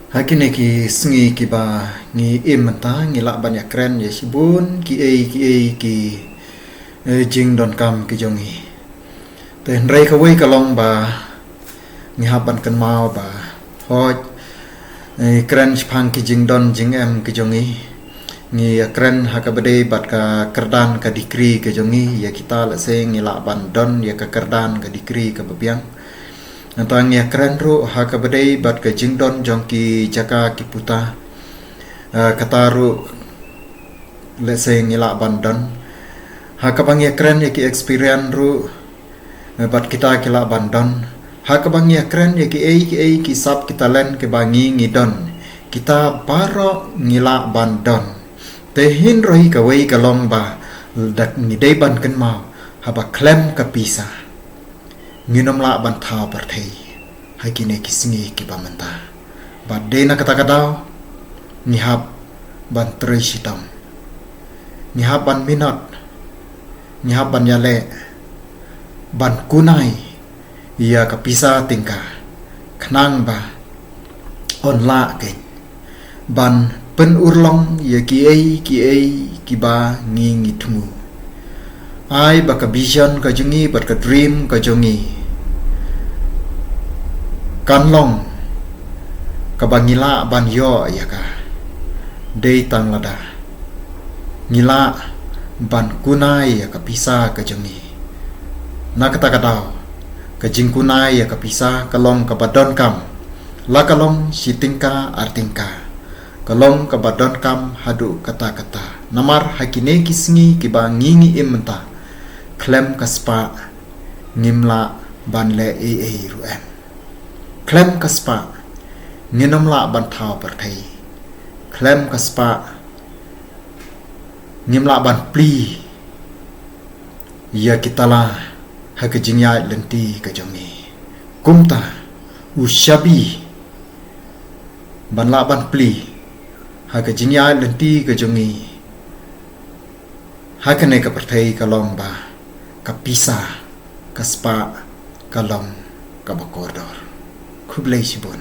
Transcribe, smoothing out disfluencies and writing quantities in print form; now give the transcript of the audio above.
Hakine ki sngi ki ba ngi imta ngi la banyak keren ya sibun ki jing don kam ki jongi ten rei ka wei ka long ba ngi haban kan mau ba hoj keren pang ki jing don jing em ki jongi ngi keren hakabade bat ka kerdan ka dikri ki jongi ya kita la se ngi la ban don ya ka kerdan ka dikri ka babiang Nantang ya keren ru hakabadai bat ke jingdon jongki jaka kiputa kataru lese ngila bandon hakabang ya keren ya ki experience ru bat kita kila bandon hakabang ya keren ya ki sap kita len ke bangi ngidon kita baro ngila bandon tehin rohi ka wei ka long ba dak ngidai ban kan mau haba klem ka pisa nginom la ban thao par thei hai kine kisngi ki pamanta ba de na kata kadao ni hab ban trei sitam ni hab ban minot ni hab ban yale ban kunai ia kapisa tingka khnang ba on la ke ban pen urlong ia ki ba ngi thumu ai ba ka vision ka jungi ba ka dream ka jungi kanlong ka bangila ban yo ya ka dei tang lada ngila ban kunai ya ka pisa ka jungi na kata kadao ka jing kunai ya ka pisa kalong ka badon kam la kalong sitingka artingka kalong ka badon kam hadu kata namar hakine kisngi ki ba ngingi imenta klem kaspa ngimla banle ruem klem kaspa nginomla ban thao par thei klem kaspa ngimla ban pli ya kitala hakajingya lenti kajongi kumta ushabi banla ban pli hakajingya lenti kajongi hakane ka par thei kalong ba kapisa kaspa kalong kabakordor kublai sibun